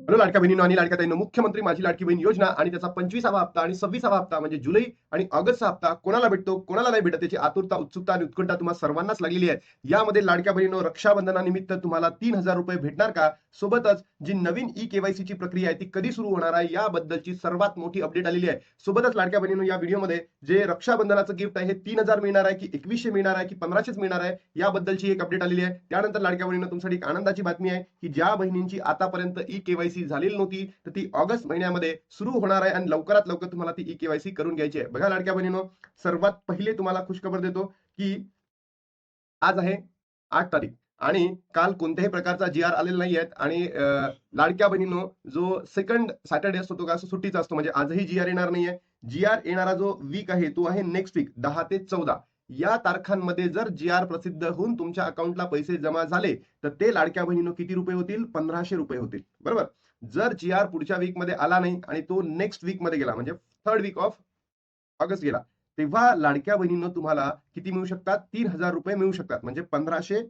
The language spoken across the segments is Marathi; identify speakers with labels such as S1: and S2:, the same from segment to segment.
S1: हॅलो लाडक्या बहिणींनो आणि लाडक्या ताईंनो, मुख्यमंत्री माझी लाडकी बहीण योजना आणि त्याचा 25वा हप्ता आणि 26वा हप्ता म्हणजे जुलै आणि ऑगस्टचा हप्ता कोणाला भेटतो, कोणाला नाही भेटत याची आतुरता, उत्सुकता आणि उत्कंठा तुम्हाला सर्वांनाच लागलेली आहे. यामध्ये लाडक्या बहिणींनो, रक्षाबंधनानिमित्त तुम्हाला 3,000 रुपये भेटणार का? सोबतच जी नवीन ई-केवायसीची प्रक्रिया आहे ती कधी सुरू होणार आहे याबद्दलची सर्वात मोठी अपडेट आलेली आहे. सोबतच लाडक्या बहिणींनो, या व्हिडिओमध्ये जे रक्षाबंधनाचं गिफ्ट आहे हे 3,000 मिळणार आहे की 2,100 मिळणार आहे की 1,500च मिळणार आहे याबद्दलची एक अपडेट आलेली आहे. त्यानंतर लाडक्या बहिणींनो, तुमच्यासाठी एक आनंदाची बातमी आहे की ज्या बहिणींची आतापर्यंत ई-केवायसी झालेली नव्हती तर ती ऑगस्ट महिन्यामध्ये सुरू होणार आहे आणि लवकरात लवकर तुम्हाला ती ई-केवायसी करून घ्यायची आहे. बघा लाडक्या बहिणींनो, सर्वात पहिले तुम्हाला खुशखबर देतो की आज आहे 8 तारीख आणि काल कोणत्याही प्रकारचा जी-आर आलेला नाहीये आणि लाडक्या बहिणींनो, जो सेकंड सॅटर्डे असतो तो असं सुट्टीचा असतो, म्हणजे आजही जी-आर येणार नाहीये. जी-आर येणारा जो वीक आहे तो आहे नेक्स्ट वीक 10 ते 14 या तारखांमध्ये जर जी-आर प्रसिद्ध होऊन तुमच्या अकाउंटला पैसे जमा झाले तर ते लाडक्या बहिणींनो किती रुपये होतील? 1,500 रुपये होतील. बरोबर. जर जी-आर पुढच्या वीकमध्ये आला नाही आणि तो नेक्स्ट वीकमध्ये गेला म्हणजे थर्ड वीक ऑफ ऑगस्ट गेला, तेव्हा लाडक्या बहिणींनो तुम्हाला किती मिळू शकतात? 3,000 रुपये मिळू शकतात. म्हणजे 1,500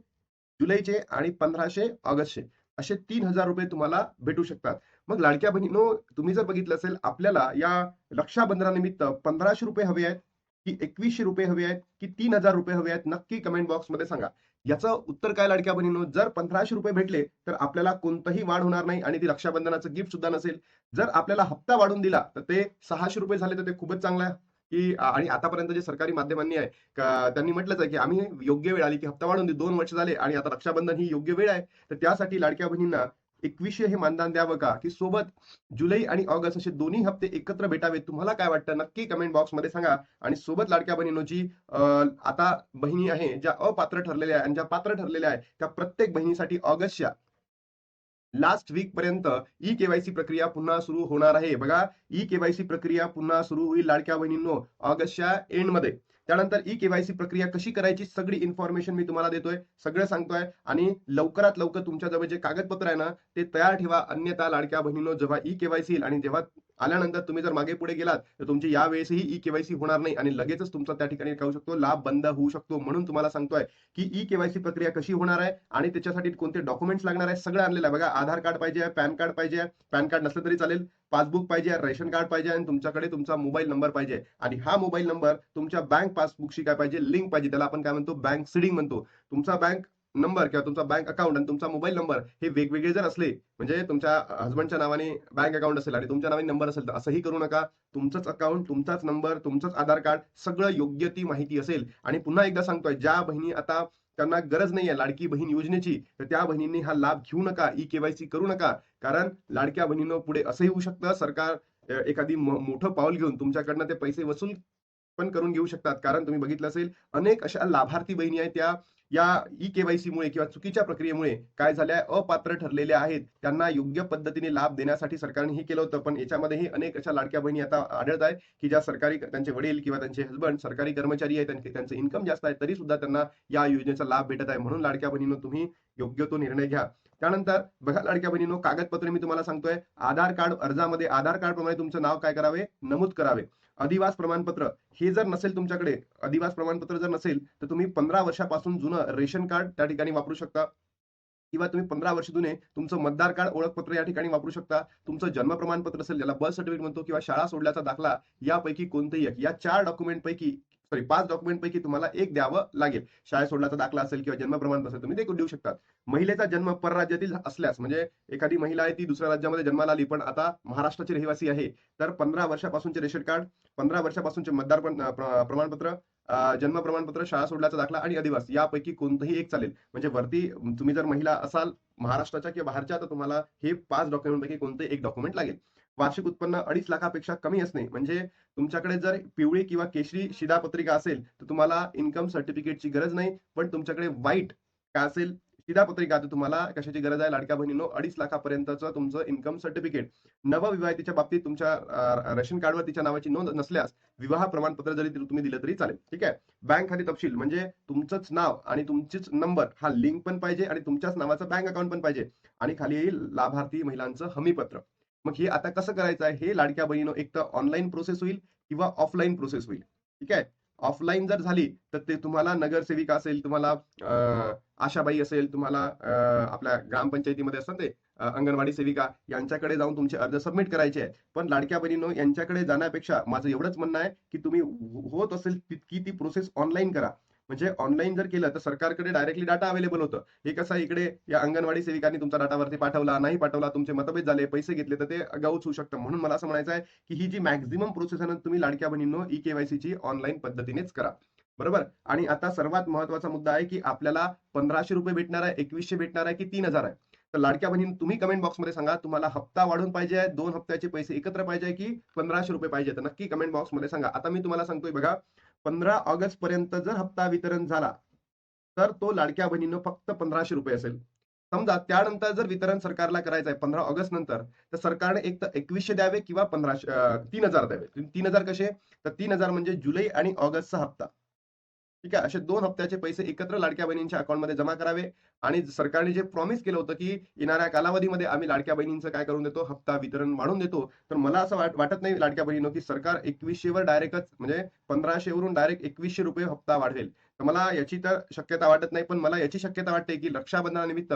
S1: जुलैचे आणि 1,500 ऑगस्टचे असे 3,000 रुपये तुम्हाला भेटू शकतात. मग लाडक्या बहिणींनो, तुम्ही जर बघितलं असेल आपल्याला या रक्षाबंधनानिमित्त 1,500 रुपये हवे आहेत की 2,100 रुपये हवे आहेत की 3,000 रुपये हवे आहेत? नक्की कमेंट बॉक्समध्ये सांगा. याचं उत्तर काय लाडक्या बहिणींनो, जर 1,500 रुपये भेटले तर आपल्याला कोणतंही वाढ होणार नाही आणि ती रक्षाबंधनाचं गिफ्ट सुद्धा नसेल. जर आपल्याला हप्ता वाढून दिला तर ते 600 रुपये झाले तर ते खूपच चांगलं आहे की आणि आतापर्यंत जे सरकारी माध्यमांनी आहे त्यांनी म्हटलंच आहे की आम्ही योग्य वेळ आली की हप्ता वाढवून देऊ. 2 वर्ष झाले आणि आता रक्षाबंधन ही योग्य वेळ आहे. तर त्यासाठी लाडक्या बहिणींना 2,100 हे मानधन द्यावं का? की सोबत जुलै आणि ऑगस्ट असे दोन्ही हप्ते एकत्र भेटावेत? तुम्हाला काय वाटतं? नक्की कमेंट बॉक्समध्ये सांगा. आणि सोबत लाडक्या बहिणींनो, जी आता बहिणी आहे ज्या अपात्र ठरलेल्या आहे आणि ज्या पात्र ठरलेल्या आहे त्या प्रत्येक बहिणीसाठी ऑगस्टच्या लास्ट वीक पर्यंत ई-केवायसी प्रक्रिया पुन्हा सुरू होणार आहे. बघा, ई-केवायसी प्रक्रिया पुन्हा सुरू होईल लाडक्या बहिणींनो ऑगस्टच्या एंडमध्ये. त्यानंतर ई-केवायसी प्रक्रिया कशी करायची सगळी इन्फॉर्मेशन मी तुम्हाला देतोय, सगळं सांगतोय आणि लवकरात लवकर तुमच्याजवळ जे कागदपत्र आहे ना ते तयार ठेवा. अन्यथा लाडक्या बहिणींनो, जेव्हा ई-केवायसी येईल आणि जेव्हा आल्यानंतर तुम्ही जर मागे पुढे गेलात तर तुमची यावेळेसही ई-केवायसी होणार नाही आणि लगेचच तुमचा त्या ठिकाणी काय होऊ शकतो? लाभ बंद होऊ शकतो. म्हणून तुम्हाला सांगतोय की ई-केवायसी प्रक्रिया कशी होणार आहे आणि त्याच्यासाठी कोणते डॉक्युमेंट्स लागणार आहे सगळं आणलेलं आहे. बघा, आधार कार्ड पाहिजे, पॅन कार्ड पाहिजे, पॅन कार्ड नसलं तरी चालेल, पासबुक पाहिजे, रेशन कार्ड पाहिजे आणि तुमच्याकडे तुमचा मोबाईल नंबर पाहिजे आणि हा मोबाईल नंबर तुमच्या बँक पासबुकशी काय पाहिजे? लिंक पाहिजे. त्याला आपण काय म्हणतो? बँक सीडिंग म्हणतो. तुमचा बँक नंबर किंवा तुमचा बँक अकाउंट आणि तुमचा मोबाईल नंबर हे वेगवेगळे जर असले, म्हणजे तुमच्या हसबंडच्या नावाने बँक अकाउंट असेल आणि तुमच्या नावाने नंबर असेल तर असंही करू नका. तुमचंच अकाउंट, तुमचाच नंबर, तुमचंच आधार कार्ड सगळं योग्य ती माहिती असेल. आणि पुन्हा एकदा सांगतोय, ज्या बहिणी आता त्यांना गरज नाहीये लाडकी बहीण योजनेची तर त्या बहिणींनी हा लाभ घेऊ नका, ई-केवायसी करू नका. कारण लाडक्या बहिणींनो, पुढे असंही होऊ शकतं सरकार एखादी मोठं पाऊल घेऊन तुमच्याकडनं ते पैसे वसूल पण करून घेऊ शकतात. कारण तुम्ही बघितलं असेल अनेक अशा लाभार्थी बहिणी आहेत त्या या ई-केवायसी मुळे किंवा चुकीच्या प्रक्रियेमुळे काय झाल्या? अपात्र ठरलेल्या आहेत. त्यांना योग्य पद्धतीने लाभ देण्यासाठी सरकारने हे केलं होतं. पण याच्यामध्येही अनेक अशा लाडक्या बहिणी आता आढळत आहेत की ज्या सरकारी त्यांचे वडील किंवा त्यांचे हसबंड सरकारी कर्मचारी आहेत, त्यांचं इन्कम जास्त आहे तरी सुद्धा त्यांना या योजनेचा लाभ भेटत आहे. म्हणून लाडक्या बहिणींनो, तुम्ही योग्य तो निर्णय घ्या. त्यानंतर बघा लाडक्या बहिणींनो, कागदपत्रे मी तुम्हाला सांगतोय. आधार कार्ड अर्जामध्ये आधार कार्ड प्रमाणे तुमचं नाव काय करावे? नमूद करावे. अधिवास प्रमाणपत्र हे जर नसेल तुमच्याकडे, अधिवास प्रमाणपत्र जर नसेल तर तुम्ही 15 वर्षापासून जुनं रेशन कार्ड त्या ठिकाणी वापरू शकता किंवा तुम्ही 15 वर्ष जुने तुमचं मतदार कार्ड ओळखपत्र या ठिकाणी वापरू शकता. तुमचं जन्म प्रमाणपत्र असेल, ज्याला बर्थ सर्टिफिकेट म्हणतो, किंवा शाळा सोडल्याचा दाखला, यापैकी कोणतेही एक या 4 डॉक्युमेंट पैकी 5 डॉक्युमेंट पैकी तुम्हाला एक द्यावं लागेल. शाळेत सोडल्याचा दाखला असेल किंवा जन्म प्रमाणपत्र असेल, तुम्ही ते देऊ शकता. महिलेचा जन्म परराज्यातील असल्यास, म्हणजे एखादी महिला आहे ती दुसऱ्या राज्यामध्ये जन्माला आली पण आता महाराष्ट्राची रहिवासी आहे, तर 15 वर्षापासूनचे रेशन कार्ड, 15 वर्षापासूनचे मतदार प्रमाणपत्र, जन्म प्रमाणपत्र, शाळा सोडल्याचा दाखला आणि अधिवास यापैकी कोणतंही एक चालेल. म्हणजे वरती तुम्ही जर महिला असाल महाराष्ट्राच्या किंवा बाहेरच्या तर तुम्हाला हे 5 डॉक्युमेंट पैकी कोणते एक डॉक्युमेंट लागेल. वार्षिक उत्पन्न 2.5 लाखापेक्षा कमी असणे, म्हणजे तुमच्याकडे जर पिवळी किंवा केशरी शिधापत्रिका असेल तर तुम्हाला इन्कम सर्टिफिकेटची गरज नाही. पण तुमच्याकडे व्हाईट काय असेल? शिधापत्रिका, तर तुम्हाला कशाची गरज आहे लाडक्या बहिणींनो? 2.5 लाखापर्यंतचं तुमचं इन्कम सर्टिफिकेट. नवविवाहितेच्या बाबतीत तुमच्या रेशन कार्डवर तिच्या नावाची नोंद नसल्यास विवाह प्रमाणपत्र जरी तुम्ही दिलं तरी चालेल. ठीक आहे. बँक खाते तपशील, म्हणजे तुमचंच नाव आणि तुमचीच नंबर हा लिंक पण पाहिजे आणि तुमच्याच नावाचं बँक अकाउंट पण पाहिजे आणि खाली येईल लाभार्थी महिलांचं हमीपत्र. मग हे आता कसं करायचं आहे? हे लाडक्या बहिणीनो, एक तर ऑनलाईन प्रोसेस होईल किंवा ऑफलाईन प्रोसेस होईल. ठीक आहे. ऑफलाईन जर झाली तर ते तुम्हाला नगरसेविका असेल, तुम्हाला आशाबाई असेल, तुम्हाला आपल्या ग्रामपंचायतीमध्ये असतात ते अंगणवाडी सेविका यांच्याकडे जाऊन तुमचे अर्ज सबमिट करायचे आहे. पण लाडक्या बहिणींनो, यांच्याकडे जाण्यापेक्षा माझं एवढंच म्हणणं आहे, की तुम्ही होत असेल तितकी ती प्रोसेस ऑनलाईन करा. म्हणजे ऑनलाईन जर केलं तर सरकारकडे डायरेक्टली डाटा अवेलेबल होतं. हे कसं आहे, इकडे या अंगणवाडी सेविकांनी तुमचा डाटा वरती पाठवला, नाही पाठवला, तुमचे मतभेद झाले, पैसे घेतले, तर ते गाऊच होऊ शकतं. म्हणून मला असं म्हणायचं आहे, की ही जी मॅक्सिमम प्रोसेस आहे ना, तुम्ही लाडक्या बहिणींनो ई-के-वाय-सीची ऑनलाईन पद्धतीनेच करा. बरोबर? आणि आता सर्वात महत्त्वाचा मुद्दा आहे, की आपल्याला ₹1500 भेटणार आहे, 2100 भेटणार आहे, की 3000 आहे. तर लाडक्या बहिणी तुम्ही कमेंट बॉक्समध्ये सांगा, तुम्हाला हप्ता वाढून पाहिजे आहे, 2 हप्त्याचे पैसे एकत्र पाहिजे आहे, की ₹1500 पाहिजे? तर नक्की कमेंट बॉक्समध्ये सांगा. आता मी तुम्हाला सांगतोय बघा, 15 ऑगस्ट पर्यंत जर हप्ता वितरण झाला, तर तो लाडक्या बहिणींनो फक्त ₹1500 असेल. समजा त्यानंतर जर वितरण सरकारला करायचं आहे 15 ऑगस्ट नंतर, तर सरकारने एक तर 2100 द्यावे किंवा 3000 द्यावे. 3000 कसे? तर 3000 म्हणजे जुलै आणि ऑगस्टचा हप्ता. ठीक आहे. असे 2 हप्त्याचे पैसे एकत्र लाडक्या बहिणींच्या अकाउंटमध्ये जमा करावे आणि सरकारने जे प्रॉमिस केलं होतं, की येणाऱ्या कालावधीमध्ये आम्ही लाडक्या बहिणींचं काय करून देतो, हप्ता वितरण वाढवून देतो. तर मला असं वाटत नाही लाडक्या बहिणींनो, की सरकार 2100 वर डायरेक्टच म्हणजे 1500 वरून डायरेक्ट ₹2100 हप्ता वाढवेल. तर मला याची तर शक्यता वाटत नाही. पण मला याची शक्यता वाटते, की रक्षाबंधनानिमित्त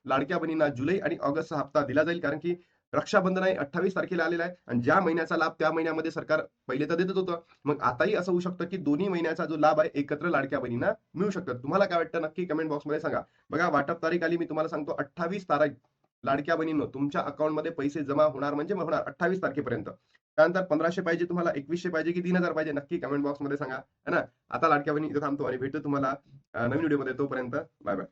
S1: लाडक्या बहिणींना जुलै आणि ऑगस्टचा हप्ता दिला जाईल. कारण की रक्षाबंधन आहे 28 तारखेला आलेला आहे आणि ज्या महिन्याचा लाभ त्या महिन्यामध्ये सरकार पहिले तर देतच होतं. मग आताही असं होऊ शकतं, की दोन्ही महिन्याचा जो लाभ आहे एकत्र लाडक्या बहिणींना मिळू शकतात. तुम्हाला काय वाटतं नक्की कमेंट बॉक्समध्ये सांगा. बघा वाटप तारीख आली मी तुम्हाला सांगतो 28 तारीख लाडक्या बहिणींनो तुमच्या अकाउंटमध्ये पैसे जमा होणार म्हणजे मग होणार 28 तारखेपर्यंत. त्यानंतर 1500 पाहिजे तुम्हाला, 2100 पाहिजे की 3000 पाहिजे नक्की कमेंट बॉक्समध्ये सांगा. है ना? आता लाडक्या बहिणी इथे थांबतो आणि भेटतो तुम्हाला नवीन व्हिडिओमध्ये. तोपर्यंत बाय बाय.